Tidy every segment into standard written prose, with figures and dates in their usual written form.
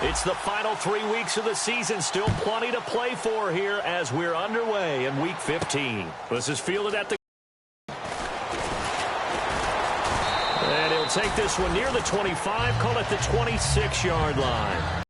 It's the final 3 weeks of the season. Still plenty to play for here as we're underway in Week 15. This is fielded at the... And he'll take this one near the 25, call it the 26-yard line.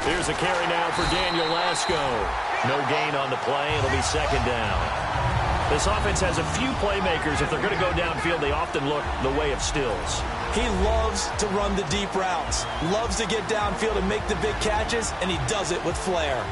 Here's a carry now for Daniel Lasco. No gain on the play. It'll be second down. This offense has a few playmakers. If they're going to go downfield, they often look the way of Stills. He loves to run the deep routes, loves to get downfield and make the big catches, and he does it with flair.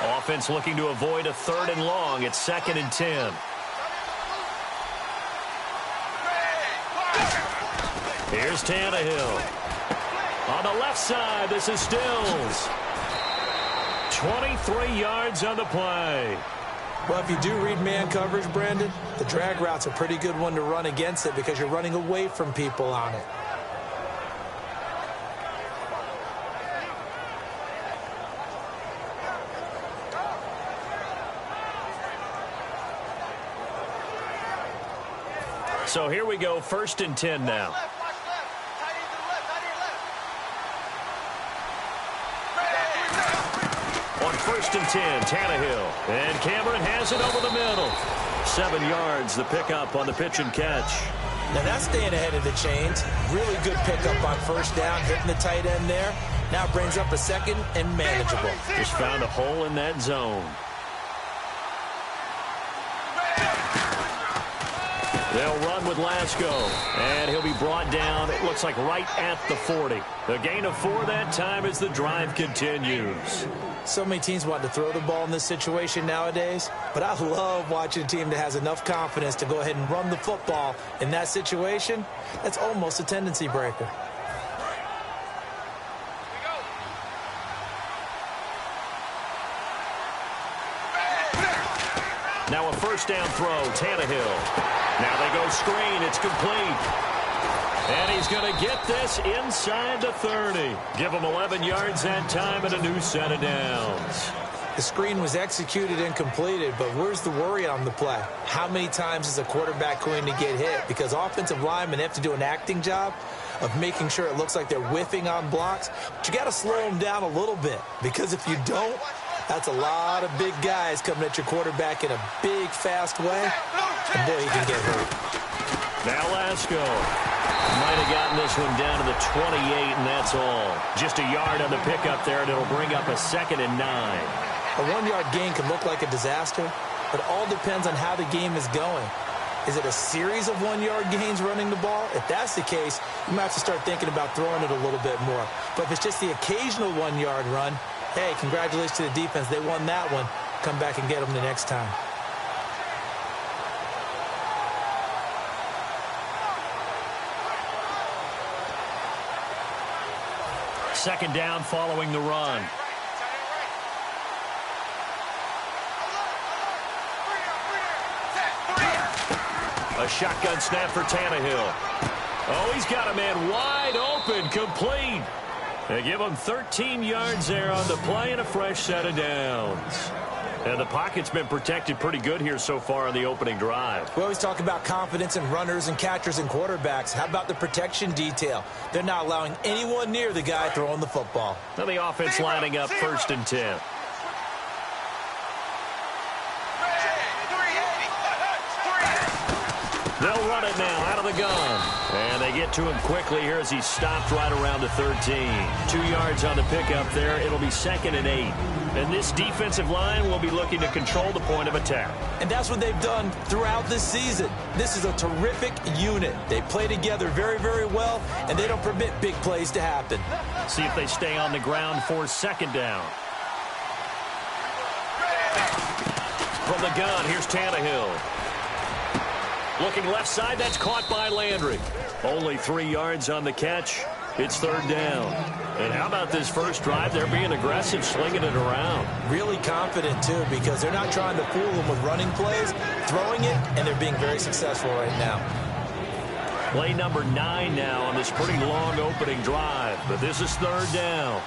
Offense looking to avoid a 3rd and long. It's 2nd and 10. Here's Tannehill. On the left side, this is Stills. 23 yards on the play. Well, if you do read man coverage, Brandon, the drag route's a pretty good one to run against it because you're running away from people on it. So here we go, 1st and 10 now. On 1st and 10, Tannehill. And Cameron has it over the middle. 7 yards, the pickup on the pitch and catch. Now that's staying ahead of the chains. Really good pickup on 1st down, hitting the tight end there. Now brings up a 2nd and manageable. Just found a hole in that zone. They'll run with Lasco, and he'll be brought down, it looks like right at the 40. The gain of 4 that time as the drive continues. So many teams want to throw the ball in this situation nowadays, but I love watching a team that has enough confidence to go ahead and run the football in that situation. That's almost a tendency breaker. Now a 1st down throw, Tannehill. Now they go screen, it's complete. And he's going to get this inside the 30. Give him 11 yards that time and a new set of downs. The screen was executed and completed, but where's the worry on the play? How many times is a quarterback going to get hit? Because offensive linemen have to do an acting job of making sure it looks like they're whiffing on blocks. But you got to slow them down a little bit, because if you don't, that's a lot of big guys coming at your quarterback in a big, fast way. And boy, he can get hurt. Now Lasco might have gotten this one down to the 28, and that's all. Just a yard on the pickup there, and it'll bring up a 2nd and 9. A 1-yard gain can look like a disaster, but it all depends on how the game is going. Is it a series of 1-yard gains running the ball? If that's the case, you might have to start thinking about throwing it a little bit more. But if it's just the occasional 1-yard run, hey, congratulations to the defense. They won that one. Come back and get them the next time. Second down following the run. A shotgun snap for Tannehill. Oh, he's got a man wide open, complete. They give him 13 yards there on the play and a fresh set of downs. And the pocket's been protected pretty good here so far on the opening drive. We always talk about confidence in runners and catchers and quarterbacks. How about the protection detail? They're not allowing anyone near the guy throwing the football. Now the offense lining up 1st and 10. They'll run it now out of the gun. And they get to him quickly here as he's stopped right around the 13. 2 yards on the pickup there. It'll be 2nd and 8. And this defensive line will be looking to control the point of attack. And that's what they've done throughout this season. This is a terrific unit. They play together very, very well, and they don't permit big plays to happen. See if they stay on the ground for 2nd down. From the gun, here's Tannehill. Looking left side, that's caught by Landry. Only 3 yards on the catch. It's 3rd down. And how about this first drive? They're being aggressive, slinging it around. Really confident, too, because they're not trying to fool them with running plays, throwing it, and they're being very successful right now. Play number 9 now on this pretty long opening drive. But this is 3rd down.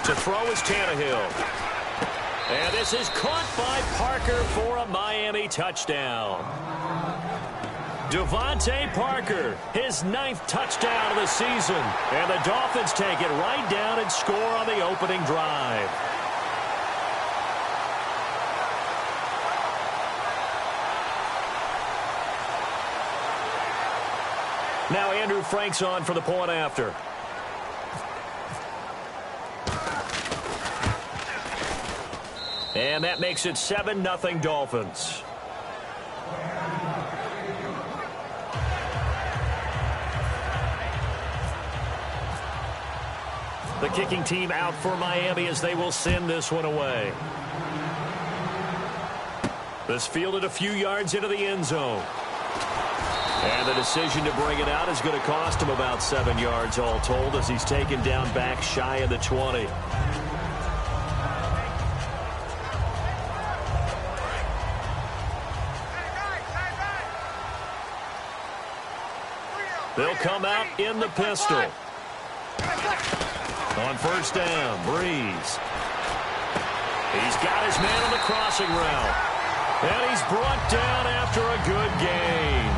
To throw is Tannehill. And this is caught by Parker for a Miami touchdown. Devontae Parker, his 9th touchdown of the season. And the Dolphins take it right down and score on the opening drive. Now Andrew Frank's on for the point after. And that makes it 7-0 Dolphins. The kicking team out for Miami as they will send this one away. This fielded a few yards into the end zone. And the decision to bring it out is going to cost him about 7 yards all told as he's taken down back shy of the 20. They'll come out in the pistol. On 1st down, Breeze. He's got his man on the crossing route. And he's brought down after a good gain.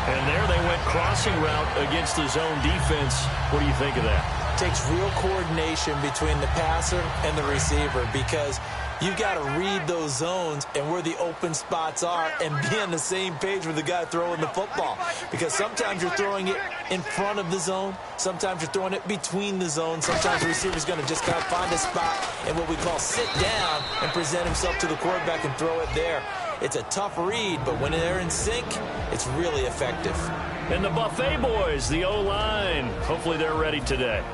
And there they went crossing route against the zone defense. What do you think of that? Takes real coordination between the passer and the receiver because you've got to read those zones and where the open spots are and be on the same page with the guy throwing the football. Because sometimes you're throwing it in front of the zone. Sometimes you're throwing it between the zones. Sometimes the receiver's going to just kind of find a spot and what we call sit down and present himself to the quarterback and throw it there. It's a tough read, but when they're in sync, it's really effective. And the Buffet boys, the O-line, hopefully they're ready today.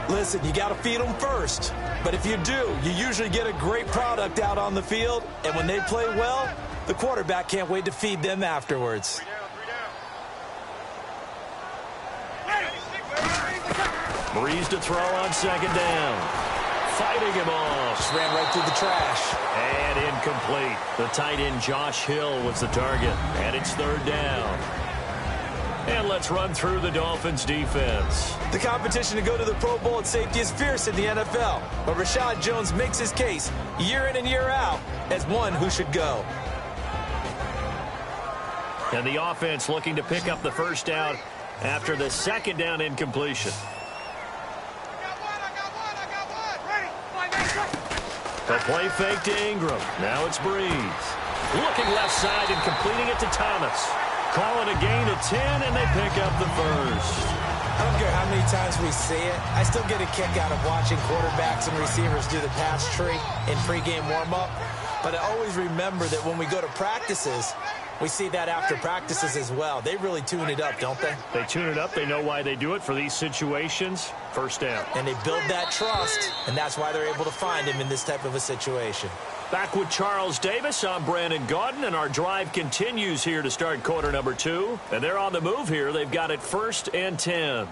Listen, you got to feed them first. But if you do, you usually get a great product out on the field. And when they play well, the quarterback can't wait to feed them afterwards. Breeze to throw on 2nd down. Fighting him off. Just ran right through the trash. And incomplete. The tight end Josh Hill was the target. And it's 3rd down. And let's run through the Dolphins defense. The competition to go to the Pro Bowl at safety is fierce in the NFL. But Rashad Jones makes his case year in and year out as one who should go. And the offense looking to pick up the 1st down after the 2nd down incompletion. The play fake to Ingram. Now it's Breeze. Looking left side and completing it to Thomas. Calling a gain of 10, and they pick up the 1st. I don't care how many times we see it. I still get a kick out of watching quarterbacks and receivers do the pass tree in pregame warm-up. But I always remember that when we go to practices, we see that after practices as well. They really tune it up, don't they? They tune it up. They know why they do it for these situations. 1st down. And they build that trust, and that's why they're able to find him in this type of a situation. Back with Charles Davis, I'm Brandon Gaudin, and our drive continues here to start quarter number 2. And they're on the move here. They've got it 1st and 10.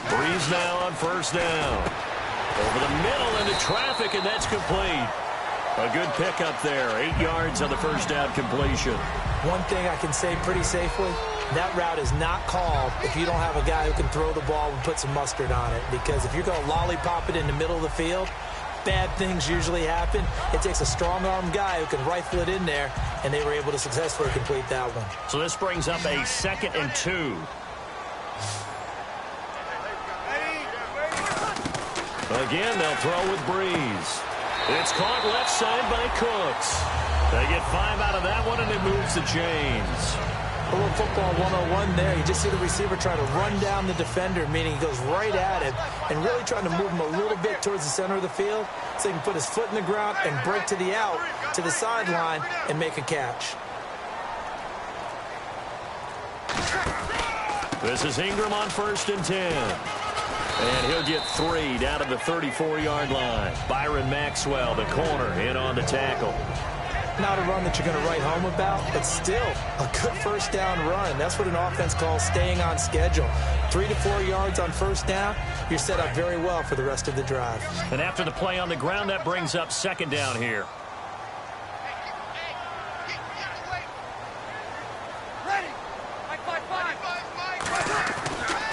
Breeze now on 1st down. Over the middle into traffic, and that's complete. A good pickup there. 8 yards on the 1st down completion. One thing I can say pretty safely, that route is not called if you don't have a guy who can throw the ball and put some mustard on it. Because if you're going to lollipop it in the middle of the field, bad things usually happen. It takes a strong-arm guy who can rifle it in there, and they were able to successfully complete that one. So this brings up a 2nd and 2. Again, they'll throw with Breeze. It's caught left side by Cooks. They get 5 out of that one, and it moves the chains. A little football 101 there. You just see the receiver trying to run down the defender, meaning he goes right at him and really trying to move him a little bit towards the center of the field so he can put his foot in the ground and break to the out, to the sideline, and make a catch. This is Ingram on 1st and 10. And he'll get 3 down to the 34-yard line. Byron Maxwell, the corner, in on the tackle. Not a run that you're going to write home about, but still a good first down run. That's what an offense calls staying on schedule. 3 to 4 yards on first down, you're set up very well for the rest of the drive. And after the play on the ground, that brings up 2nd down here.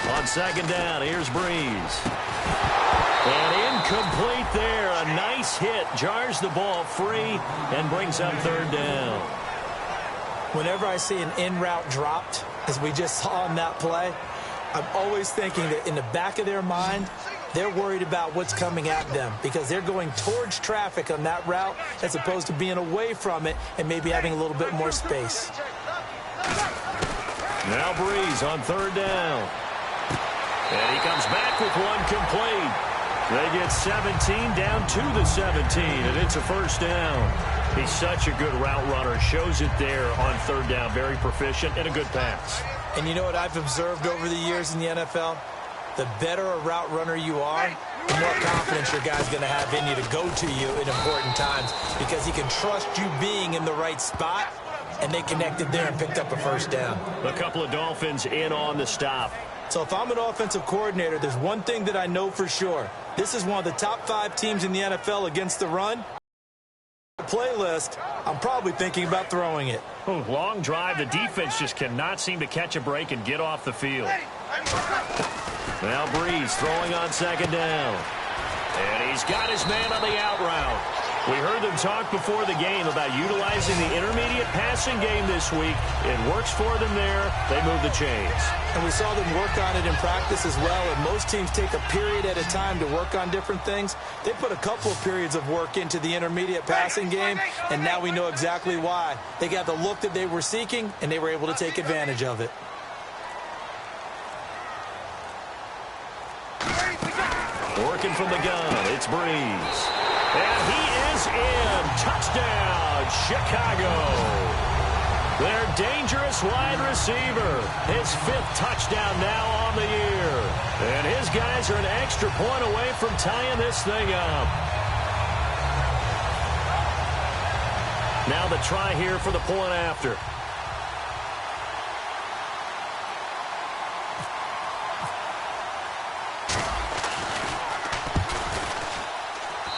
On 2nd down, here's Breeze. And incomplete there. A nice hit. Jars the ball free and brings up 3rd down. Whenever I see an in-route dropped, as we just saw in that play, I'm always thinking that in the back of their mind, they're worried about what's coming at them because they're going towards traffic on that route as opposed to being away from it and maybe having a little bit more space. Now Breeze on 3rd down. And he comes back with one complete. They get 17 down to the 17, and it's a 1st down. He's such a good route runner. Shows it there on 3rd down. Very proficient and a good pass. And you know what I've observed over the years in the NFL? The better a route runner you are, the more confidence your guy's going to have in you to go to you in important times because he can trust you being in the right spot, and they connected there and picked up a 1st down. A couple of Dolphins in on the stop. So if I'm an offensive coordinator, there's one thing that I know for sure. This is one of the top 5 teams in the NFL against the run. Playlist, I'm probably thinking about throwing it. Oh, long drive. The defense just cannot seem to catch a break and get off the field. Now Breeze throwing on 2nd down. And he's got his man on the out route. We heard them talk before the game about utilizing the intermediate passing game this week. It works for them there. They move the chains. And we saw them work on it in practice as well. And most teams take a period at a time to work on different things. They put a couple of periods of work into the intermediate passing game, and now we know exactly why. They got the look that they were seeking, and they were able to take advantage of it. Working from the gun, it's Breeze. And he is in. Touchdown, Chicago. Their dangerous wide receiver. His 5th touchdown now on the year. And his guys are an extra point away from tying this thing up. Now the try here for the point after.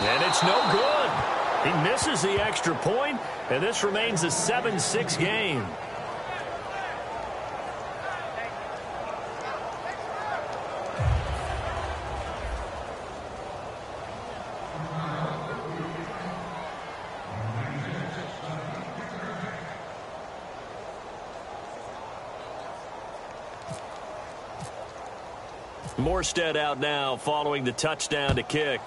And it's no good. He misses the extra point, and this remains a 7-6 game. Morstead out now following the touchdown to kick.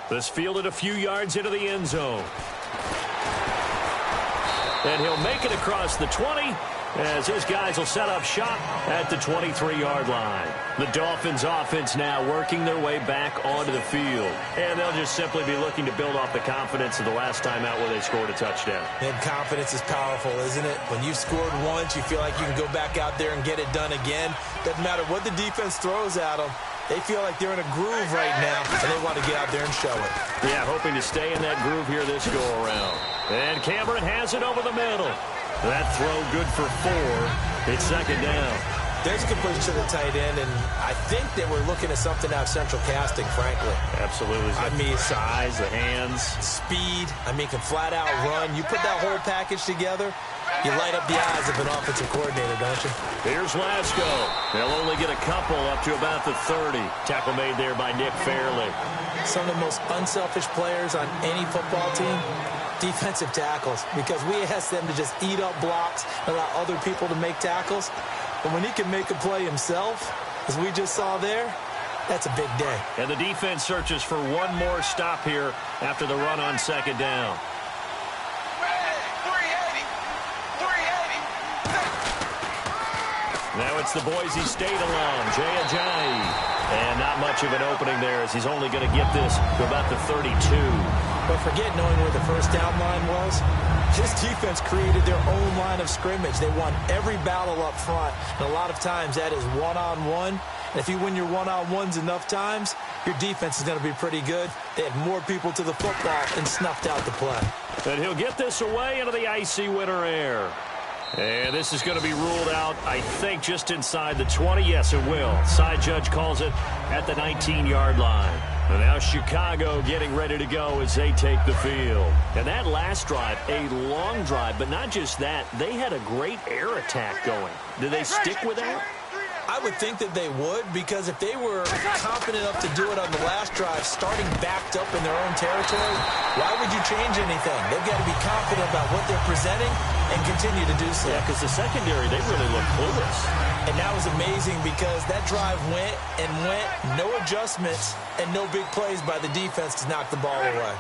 This fielded a few yards into the end zone. And he'll make it across the 20 as his guys will set up shop at the 23-yard line. The Dolphins offense now working their way back onto the field. And they'll just simply be looking to build off the confidence of the last time out where they scored a touchdown. And confidence is powerful, isn't it? When you've scored once, you feel like you can go back out there and get it done again. Doesn't matter what the defense throws at them. They feel like they're in a groove right now, and they want to get out there and show it. Yeah, hoping to stay in that groove here this go-around. And Cameron has it over the middle. That throw good for 4. It's 2nd down. There's a completion to the tight end, and I think they were looking at something out of central casting, frankly. Absolutely. I mean, size, the hands. Speed. I mean, can flat out run. You put that whole package together, you light up the eyes of an offensive coordinator, don't you? Here's Lasco. They'll only get a couple up to about the 30. Tackle made there by Nick Fairley. Some of the most unselfish players on any football team, defensive tackles, because we ask them to just eat up blocks, allow other people to make tackles. But when he can make a play himself, as we just saw there, that's a big day. And the defense searches for one more stop here after the run on second down. Now it's the Boise State alum, Jay Ajayi. And not much of an opening there as he's only going to get this to about the 32. But forget knowing where the first down line was. This defense created their own line of scrimmage. They won every battle up front. And a lot of times that is one-on-one. And if you win your one-on-ones enough times, your defense is going to be pretty good. They had more people to the football and snuffed out the play. And he'll get this away into the icy winter air. And this is going to be ruled out, I think, just inside the 20. Yes, it will. Side judge calls it at the 19-yard line. And now Chicago getting ready to go as they take the field. And that last drive, a long drive, but not just that. They had a great air attack going. Did they stick with that? I would think that they would, because if they were confident enough to do it on the last drive, starting backed up in their own territory, why would you change anything? They've got to be confident about what they're presenting and continue to do so. Yeah, because the secondary, they really look clueless. And that was amazing because that drive went and went, no adjustments, and no big plays by the defense to knock the ball away.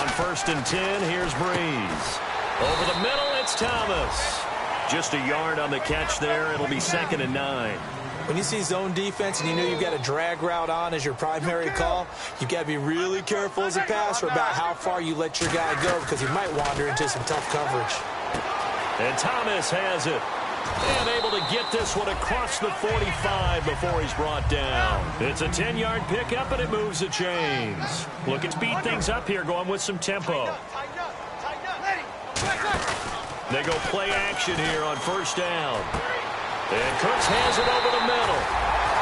On 1st and 10, here's Breeze. Over the middle, it's Thomas. Just a yard on the catch there. It'll be 2nd and 9. When you see zone defense and you know you've got a drag route on as your primary call, you've got to be really careful as a passer about how far you let your guy go because he might wander into some tough coverage. And Thomas has it. And able to get this one across the 45 before he's brought down. It's a 10-yard pickup, and it moves the chains. Looking to speed things up here, going with some tempo. They go play action here on 1st down. And Cooks has it over the middle.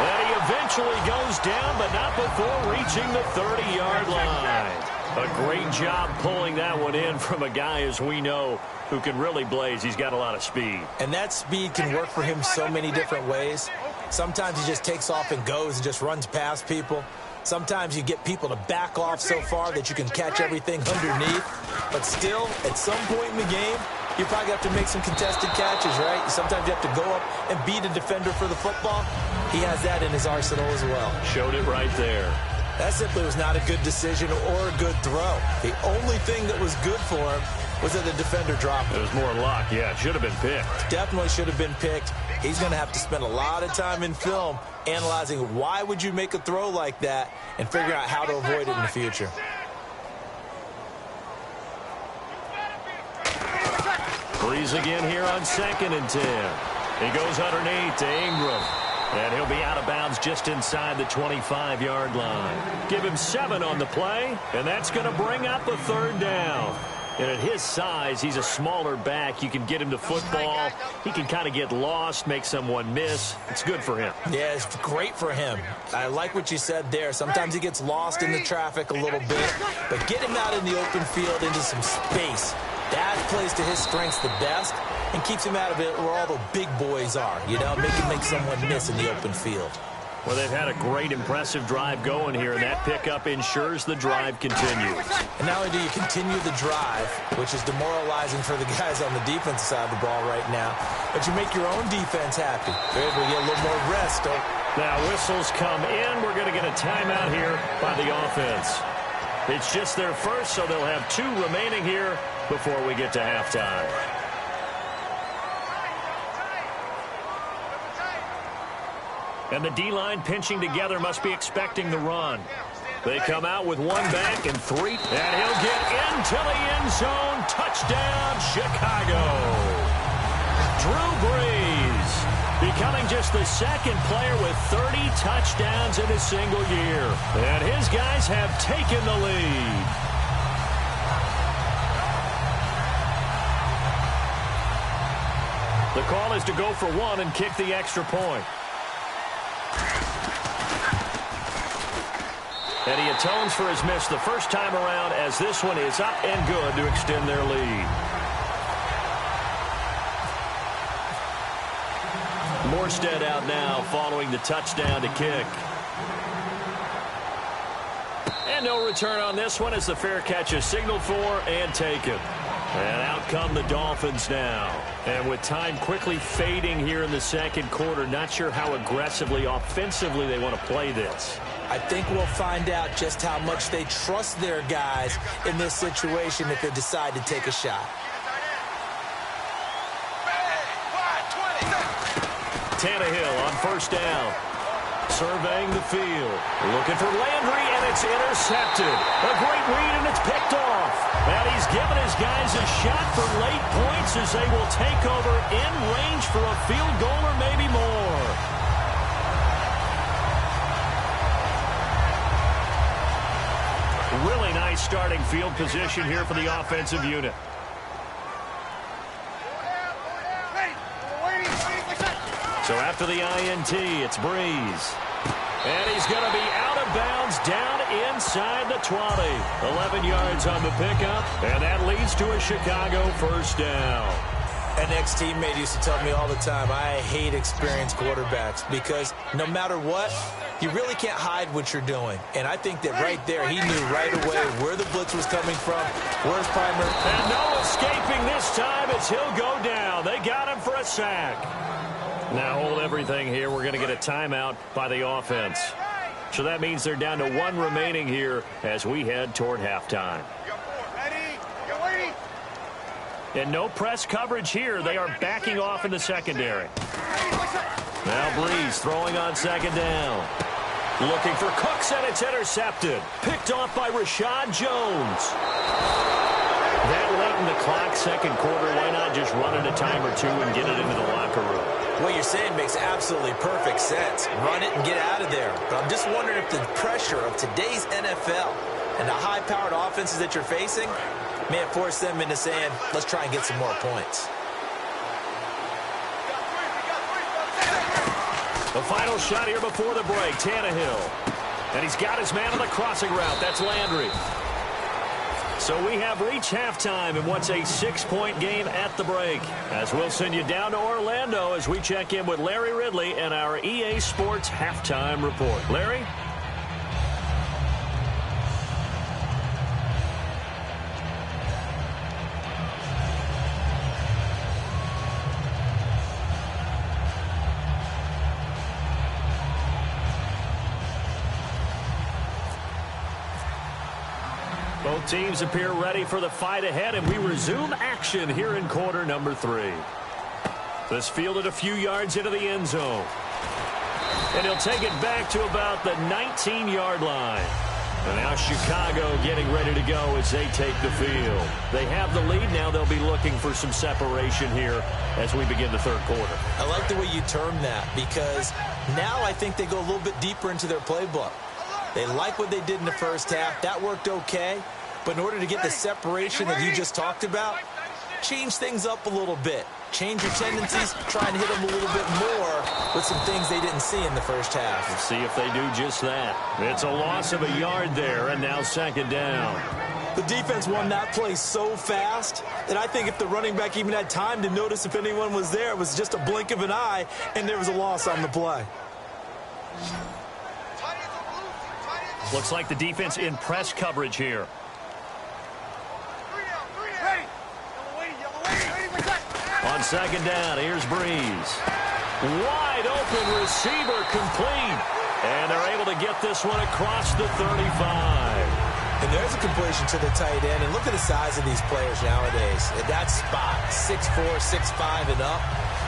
And he eventually goes down, but not before reaching the 30-yard line. A great job pulling that one in from a guy, as we know, who can really blaze. He's got a lot of speed. And that speed can work for him so many different ways. Sometimes he just takes off and goes and just runs past people. Sometimes you get people to back off so far that you can catch everything underneath. But still, at some point in the game, you probably have to make some contested catches, right? Sometimes you have to go up and beat a defender for the football. He has that in his arsenal as well. Showed it right there. That simply was not a good decision or a good throw. The only thing that was good for him was that the defender dropped it. It was more luck. Yeah, it should have been picked. Definitely should have been picked. He's going to have to spend a lot of time in film analyzing why would you make a throw like that and figure out how to avoid it in the future. Breeze again here on 2nd and 10. He goes underneath to Ingram. And he'll be out of bounds just inside the 25-yard line. Give him 7 on the play, and that's going to bring up a 3rd down. And at his size, he's a smaller back. You can get him to football. He can kind of get lost, make someone miss. It's good for him. Yeah, it's great for him. I like what you said there. Sometimes he gets lost in the traffic a little bit. But get him out in the open field into some space. That plays to his strengths the best and keeps him out of it where all the big boys are. You know, make someone miss in the open field. Well, they've had a great, impressive drive going here, and that pickup ensures the drive continues. And not only do you continue the drive, which is demoralizing for the guys on the defensive side of the ball right now, but you make your own defense happy. They're able to get a little more rest. Now, whistles come in. We're going to get a timeout here by the offense. It's just their first, so they'll have 2 remaining here before we get to halftime. And the D-line pinching together must be expecting the run. They come out with 1 back and 3. And he'll get into the end zone. Touchdown, Chicago. Drew Brees becoming just the 2nd player with 30 touchdowns in a single year. And his guys have taken the lead. The call is to go for one and kick the extra point. And he atones for his miss the first time around, as this one is up and good to extend their lead. Morstead out now following the touchdown to kick. And no return on this one as the fair catch is signaled for and taken. And out come the Dolphins now. And with time quickly fading here in the second quarter, not sure how aggressively, offensively they want to play this. I think we'll find out just how much they trust their guys in this situation if they decide to take a shot. Tannehill on first down. Surveying the field. Looking for Landry, and it's intercepted. A great read, and it's picked off. And he's given his guys a shot for late points as they will take over in range for a field goal or maybe more. Really nice starting field position here for the offensive unit. So after the INT, it's Breeze. And he's going to be out of bounds down inside the 20. 11 yards on the pickup, and that leads to a Chicago first down. An ex-teammate used to tell me all the time, I hate experienced quarterbacks because no matter what, you really can't hide what you're doing. And I think that right there, he knew right away where the blitz was coming from, where his primary. And no escaping this time as he'll go down. They got him for a sack. Now hold everything here. We're going to get a timeout by the offense. So that means they're down to one remaining here as we head toward halftime. And no press coverage here. They are backing off in the secondary. Now Breeze throwing on second down. Looking for Cooks, and it's intercepted. Picked off by Rashad Jones. That late in the clock, second quarter, why not just run it a time or two and get it into the locker room? What you're saying makes absolutely perfect sense. Run it and get out of there. But I'm just wondering if the pressure of today's NFL and the high-powered offenses that you're facing may have forced them into saying, let's try and get some more points. The final shot here before the break, Tannehill. And he's got his man on the crossing route. That's Landry. So we have reached halftime in what's a 6-point game at the break. As we'll send you down to Orlando as we check in with Larry Ridley and our EA Sports Halftime Report. Larry? Both teams appear ready for the fight ahead, and we resume action here in quarter number 3. This fielded a few yards into the end zone. And he'll take it back to about the 19-yard line. And now Chicago getting ready to go as they take the field. They have the lead. Now they'll be looking for some separation here as we begin the third quarter. I like the way you term that because now I think they go a little bit deeper into their playbook. They like what they did in the first half. That worked okay. But in order to get the separation that you just talked about, change things up a little bit. Change your tendencies, try and hit them a little bit more with some things they didn't see in the first half. We'll see if they do just that. It's a loss of a yard there, and now second down. The defense won that play so fast that I think if the running back even had time to notice if anyone was there, it was just a blink of an eye, and there was a loss on the play. Looks like the defense in press coverage here. On second down, here's Breeze. Wide open receiver complete. And they're able to get this one across the 35. And there's a completion to the tight end. And look at the size of these players nowadays. At that spot, 6'4", 6'5", and up.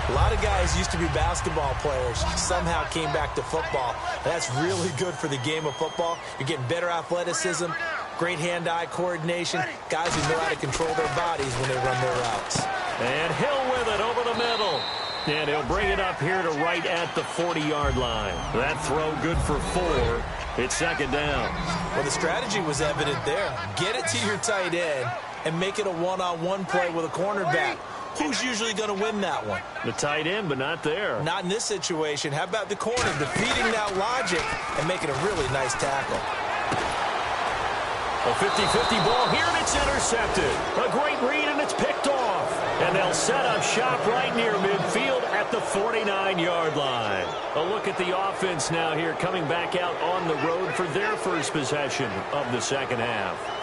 A lot of guys used to be basketball players, somehow came back to football. That's really good for the game of football. You're getting better athleticism, great hand-eye coordination, guys who know how to control their bodies when they run their routes. And Hill with it over the middle. And he'll bring it up here to right at the 40-yard line. That throw good for 4. It's second down. Well, the strategy was evident there. Get it to your tight end and make it a one-on-one play with a cornerback. Who's usually going to win that one? The tight end, but not there. Not in this situation. How about the corner defeating that logic and making a really nice tackle? A 50-50 ball here, and it's intercepted. A great read, and it's picked off. And they'll set up shop right near midfield at the 49-yard line. A look at the offense now here, coming back out on the road for their first possession of the second half.